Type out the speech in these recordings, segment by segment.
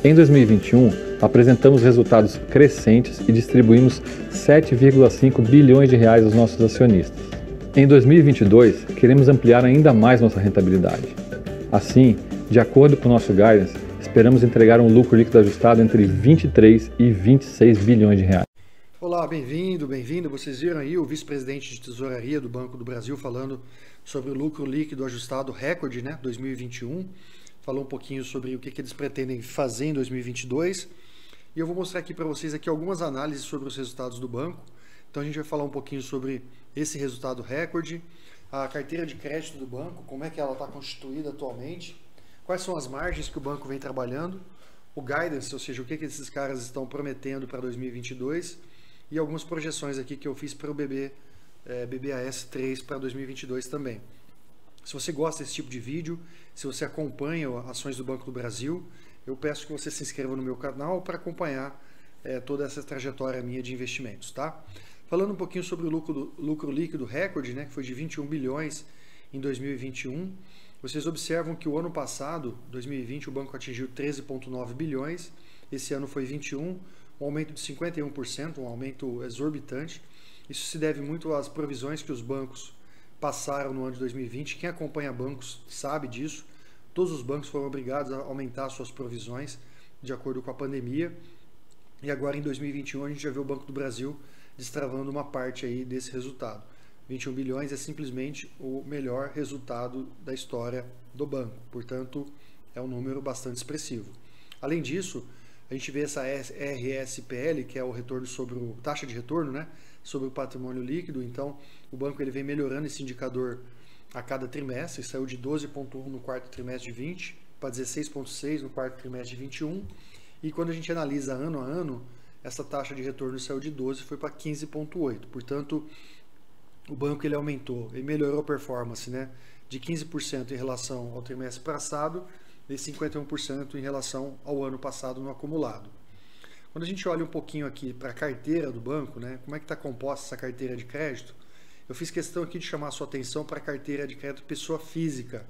Em 2021, apresentamos resultados crescentes e distribuímos 7,5 bilhões de reais aos nossos acionistas. Em 2022, queremos ampliar ainda mais nossa rentabilidade. Assim, de acordo com o nosso guidance, esperamos entregar um lucro líquido ajustado entre 23 e 26 bilhões de reais. Olá, bem-vindo. Vocês viram aí o vice-presidente de tesouraria do Banco do Brasil falando sobre o lucro líquido ajustado recorde, 2021. Falou um pouquinho sobre o que eles pretendem fazer em 2022. E eu vou mostrar aqui para vocês algumas análises sobre os resultados do banco. Então a gente vai falar um pouquinho sobre esse resultado recorde, a carteira de crédito do banco, como é que ela está constituída atualmente, quais são as margens que o banco vem trabalhando, o guidance, ou seja, o que esses caras estão prometendo para 2022 e algumas projeções aqui que eu fiz para o BBAS 3 para 2022 também. Se você gosta desse tipo de vídeo, se você acompanha ações do Banco do Brasil, eu peço que você se inscreva no meu canal para acompanhar toda essa trajetória minha de investimentos, tá? Falando um pouquinho sobre o lucro líquido recorde, que foi de 21 bilhões em 2021, vocês observam que o ano passado, 2020, o banco atingiu 13,9 bilhões, esse ano foi 21, um aumento de 51%, um aumento exorbitante. Isso se deve muito às provisões que os bancos passaram no ano de 2020. Quem acompanha bancos sabe disso. Todos os bancos foram obrigados a aumentar suas provisões de acordo com a pandemia. E agora em 2021 a gente já vê o Banco do Brasil destravando uma parte aí desse resultado. 21 bilhões é simplesmente o melhor resultado da história do banco. Portanto, é um número bastante expressivo. Além disso, a gente vê essa RSPL, que é o retorno sobre taxa de retorno, sobre o patrimônio líquido. Então, o banco ele vem melhorando esse indicador a cada trimestre. Saiu de 12,1 no quarto trimestre de 20 para 16,6 no quarto trimestre de 21. E quando a gente analisa ano a ano, essa taxa de retorno saiu de 12 e foi para 15,8. Portanto, o banco ele aumentou e melhorou a performance, de 15% em relação ao trimestre passado e 51% em relação ao ano passado no acumulado. Quando a gente olha um pouquinho aqui para a carteira do banco, como é que está composta essa carteira de crédito, eu fiz questão aqui de chamar a sua atenção para a carteira de crédito pessoa física.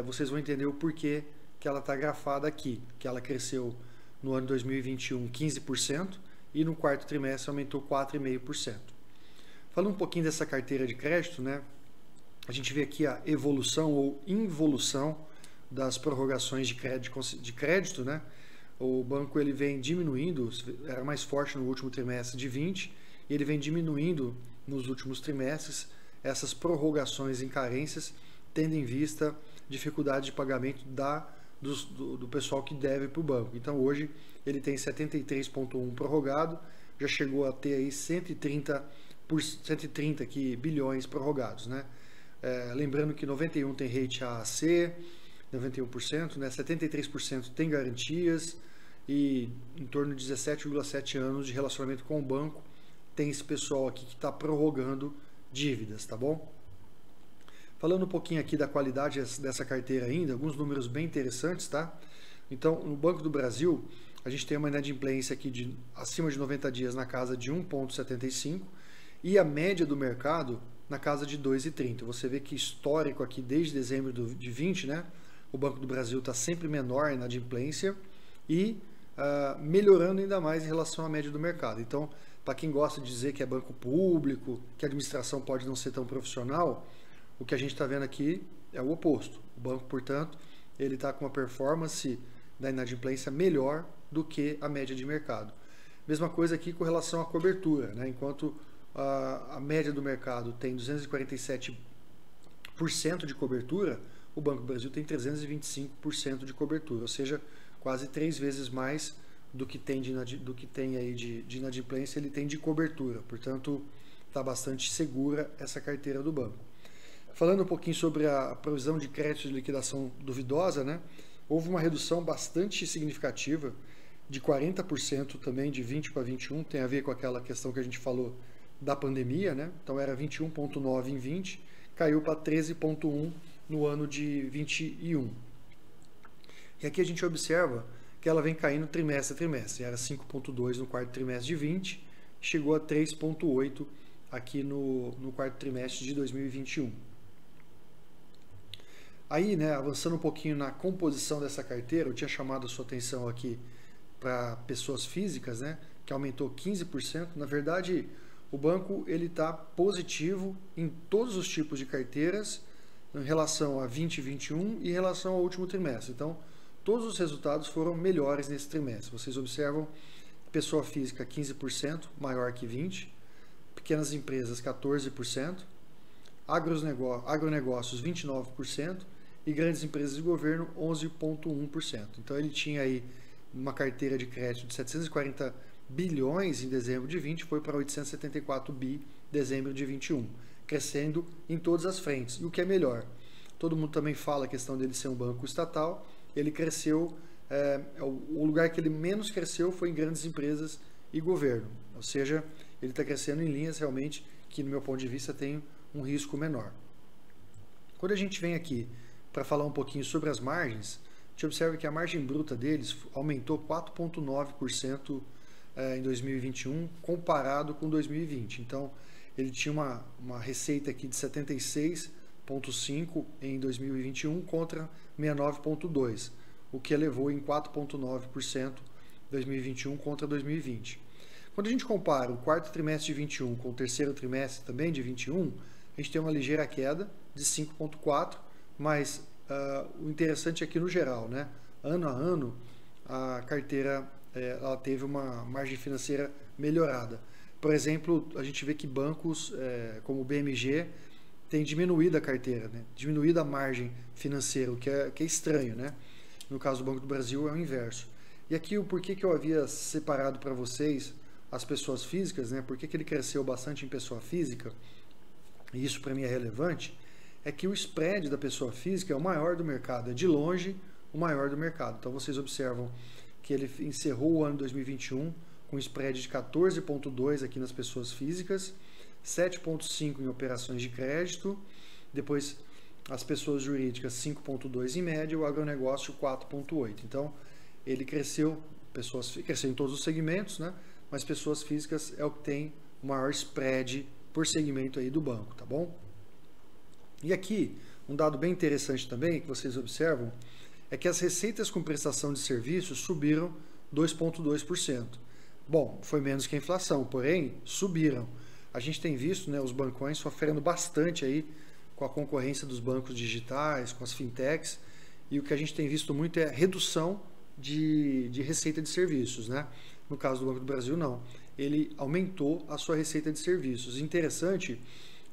Vocês vão entender o porquê que ela está grafada aqui, que ela cresceu no ano 2021 15% e no quarto trimestre aumentou 4,5%. Falando um pouquinho dessa carteira de crédito, a gente vê aqui a evolução ou involução das prorrogações de crédito, O banco ele vem diminuindo, era mais forte no último trimestre de 20, e ele vem diminuindo nos últimos trimestres essas prorrogações em carências, tendo em vista dificuldade de pagamento do pessoal que deve para o banco. Então hoje ele tem 73,1 prorrogado, já chegou a ter aí 130 bilhões prorrogados, lembrando que 91 tem rate AAC, 91%, 73% tem garantias e em torno de 17,7 anos de relacionamento com o banco tem esse pessoal aqui que está prorrogando dívidas, tá bom? Falando um pouquinho aqui da qualidade dessa carteira ainda, alguns números bem interessantes, tá? Então, no Banco do Brasil, a gente tem uma inadimplência aqui acima de 90 dias na casa de 1,75 e a média do mercado na casa de 2,30. Você vê que histórico aqui desde dezembro de 20, o Banco do Brasil está sempre menor na inadimplência e melhorando ainda mais em relação à média do mercado. Então, para quem gosta de dizer que é banco público, que a administração pode não ser tão profissional, o que a gente está vendo aqui é o oposto. O banco, portanto, ele está com uma performance da inadimplência melhor do que a média de mercado. Mesma coisa aqui com relação à cobertura, enquanto a média do mercado tem 247% de cobertura, o Banco do Brasil tem 325% de cobertura, ou seja, quase 3 vezes mais do que tem aí de inadimplência, ele tem de cobertura. Portanto, está bastante segura essa carteira do banco. Falando um pouquinho sobre a provisão de crédito de liquidação duvidosa, houve uma redução bastante significativa, de 40% também, de 20 para 21, tem a ver com aquela questão que a gente falou da pandemia, Então era 21,9 em 20, caiu para 13,1 no ano de 21. E aqui a gente observa que ela vem caindo trimestre a trimestre. Era 5,2 no quarto trimestre de 20, chegou a 3,8 aqui no quarto trimestre de 2021. Aí, né, avançando um pouquinho na composição dessa carteira, eu tinha chamado a sua atenção aqui para pessoas físicas, né, que aumentou 15%. Na verdade, o banco ele está positivo em todos os tipos de carteiras em relação a 2021 e em relação ao último trimestre. Então, todos os resultados foram melhores nesse trimestre. Vocês observam, pessoa física 15%, maior que 20%, pequenas empresas 14%, agronegócios 29% e grandes empresas de governo 11,1%. Então ele tinha aí uma carteira de crédito de 740 bilhões em dezembro de 20, foi para 874 bi em dezembro de 21, crescendo em todas as frentes. E o que é melhor, todo mundo também fala a questão dele ser um banco estatal, ele cresceu, o lugar que ele menos cresceu foi em grandes empresas e governo, ou seja, ele está crescendo em linhas realmente que, no meu ponto de vista, tem um risco menor. Quando a gente vem aqui para falar um pouquinho sobre as margens, a gente observa que a margem bruta deles aumentou 4,9% em 2021 comparado com 2020. Então, ele tinha uma receita aqui de 76,5 em 2021 contra 69,2, o que elevou em 4,9% 2021 contra 2020. Quando a gente compara o quarto trimestre de 21 com o terceiro trimestre também de 21, a gente tem uma ligeira queda de 5,4, mas o interessante é que no geral, né, ano a ano, a carteira ela teve uma margem financeira melhorada. Por exemplo, a gente vê que bancos como o BMG tem diminuído a carteira, né, diminuído a margem financeira, o que é estranho, né? No caso do Banco do Brasil é o inverso. E aqui o porquê que eu havia separado para vocês as pessoas físicas, né? Por que ele cresceu bastante em pessoa física, e isso para mim é relevante, é que o spread da pessoa física é o maior do mercado, é de longe o maior do mercado. Então vocês observam que ele encerrou o ano 2021 com um spread de 14,2 aqui nas pessoas físicas, 7,5 em operações de crédito, depois as pessoas jurídicas 5,2 em média, o agronegócio 4,8. Então ele cresceu em todos os segmentos, né? Mas pessoas físicas é o que tem o maior spread por segmento aí do banco, tá bom? E aqui, um dado bem interessante também, que vocês observam, é que as receitas com prestação de serviços subiram 2,2%. Bom, foi menos que a inflação, porém, subiram. A gente tem visto, né, os bancões sofrendo bastante aí com a concorrência dos bancos digitais, com as fintechs, e o que a gente tem visto muito é redução de receita de serviços, né? No caso do Banco do Brasil, não. Ele aumentou a sua receita de serviços. Interessante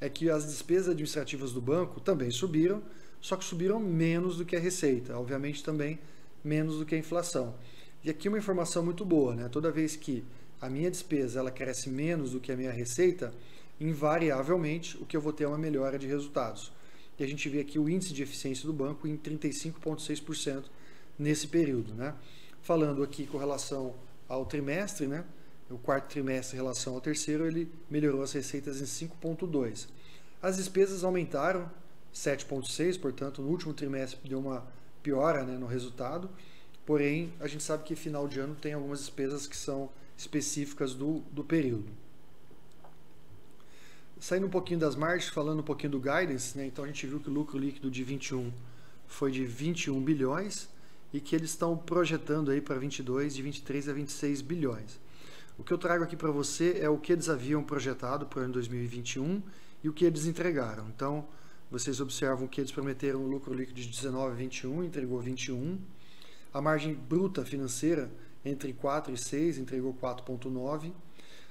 é que as despesas administrativas do banco também subiram, só que subiram menos do que a receita, obviamente também menos do que a inflação. E aqui uma informação muito boa, né? Toda vez que a minha despesa ela cresce menos do que a minha receita, invariavelmente o que eu vou ter é uma melhora de resultados. E a gente vê aqui o índice de eficiência do banco em 35,6% nesse período, né? Falando aqui com relação ao trimestre, né? O quarto trimestre em relação ao terceiro, ele melhorou as receitas em 5,2. As despesas aumentaram 7,6, portanto, no último trimestre deu uma piora, né, no resultado. Porém, a gente sabe que final de ano tem algumas despesas que são específicas do período. Saindo um pouquinho das margens, falando um pouquinho do guidance, né? Então a gente viu que o lucro líquido de 21 foi de 21 bilhões e que eles estão projetando aí para 22, de 23 a 26 bilhões. O que eu trago aqui para você é o que eles haviam projetado para o ano 2021 e o que eles entregaram. Então, vocês observam que eles prometeram um lucro líquido de 19 a 21, entregou 21. A margem bruta financeira entre 4 e 6, entregou 4,9.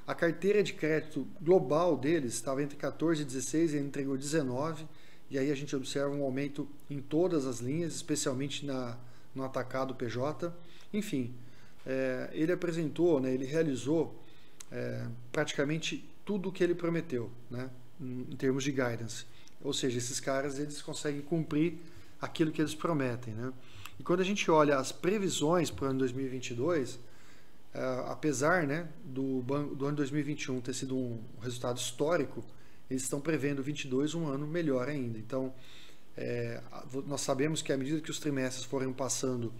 A carteira de crédito global deles estava entre 14 e 16 e entregou 19. E aí a gente observa um aumento em todas as linhas, especialmente no atacado PJ. Enfim, ele apresentou, né, ele realizou praticamente tudo o que ele prometeu, né, em termos de guidance. Ou seja, esses caras eles conseguem cumprir aquilo que eles prometem, né? E quando a gente olha as previsões para o ano 2022, apesar, né, do ano 2021 ter sido um resultado histórico, eles estão prevendo 22 um ano melhor ainda. Então, nós sabemos que à medida que os trimestres forem passando,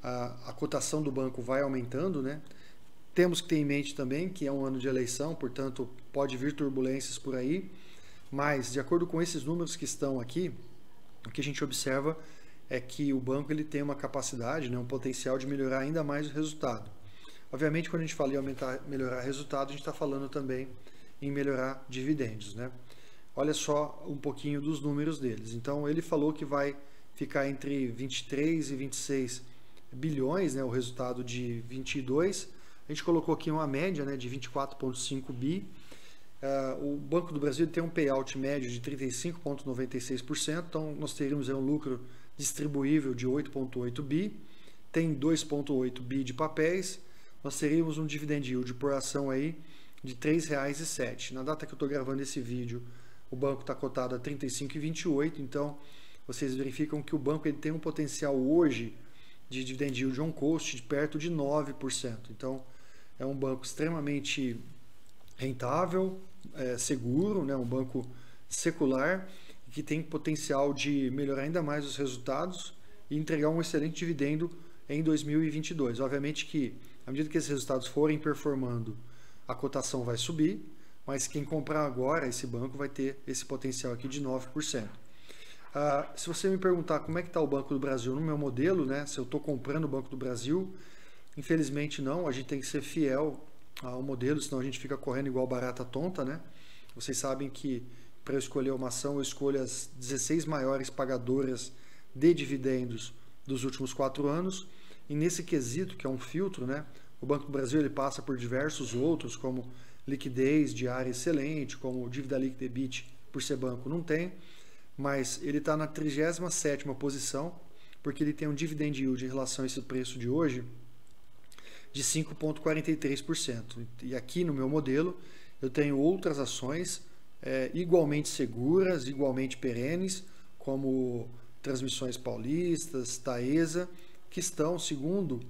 a cotação do banco vai aumentando, né? Temos que ter em mente também que é um ano de eleição, portanto, pode vir turbulências por aí, mas, de acordo com esses números que estão aqui, o que a gente observa é que o banco ele tem uma capacidade, né, um potencial de melhorar ainda mais o resultado. Obviamente, quando a gente fala em melhorar resultado, a gente está falando também em melhorar dividendos, né? Olha só um pouquinho dos números deles. Então, ele falou que vai ficar entre 23 e 26 bilhões, né, o resultado de 22. A gente colocou aqui uma média, né, de 24,5 bi. O Banco do Brasil tem um payout médio de 35,96%, então nós teríamos um lucro distribuível de 8,8 bi, tem 2,8 bi de papéis, nós teríamos um dividend yield por ação aí de R$ 3,07. Na data que eu estou gravando esse vídeo, o banco está cotado a R$ 35,28, então vocês verificam que o banco ele tem um potencial hoje de dividend yield on cost de perto de 9%. Então, é um banco extremamente rentável, seguro, né? Um banco secular que tem potencial de melhorar ainda mais os resultados e entregar um excelente dividendo em 2022. Obviamente que, à medida que esses resultados forem performando, a cotação vai subir, mas quem comprar agora esse banco vai ter esse potencial aqui de 9%. Se você me perguntar como é que está o Banco do Brasil no meu modelo, né? Se eu estou comprando o Banco do Brasil, infelizmente não, a gente tem que ser fiel ao modelo, senão a gente fica correndo igual barata tonta, né? Vocês sabem que para eu escolher uma ação, eu escolho as 16 maiores pagadoras de dividendos dos últimos 4 anos, e nesse quesito, que é um filtro, né? O Banco do Brasil ele passa por diversos outros, como liquidez diária excelente, como dívida líquida EBIT, por ser banco, não tem, mas ele está na 37ª posição, porque ele tem um dividend yield em relação a esse preço de hoje de 5,43%. E aqui no meu modelo eu tenho outras ações igualmente seguras, igualmente perenes, como Transmissões Paulistas, Taesa, que estão, segundo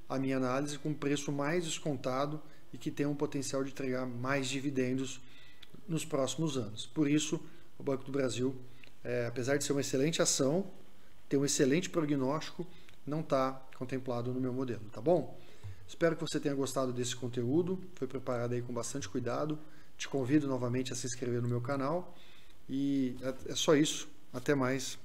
a minha análise, com preço mais descontado e que tem um potencial de entregar mais dividendos nos próximos anos. Por isso, o Banco do Brasil, apesar de ser uma excelente ação, ter um excelente prognóstico, não está contemplado no meu modelo, tá bom? Espero que você tenha gostado desse conteúdo, foi preparado aí com bastante cuidado. Te convido novamente a se inscrever no meu canal e é só isso. Até mais.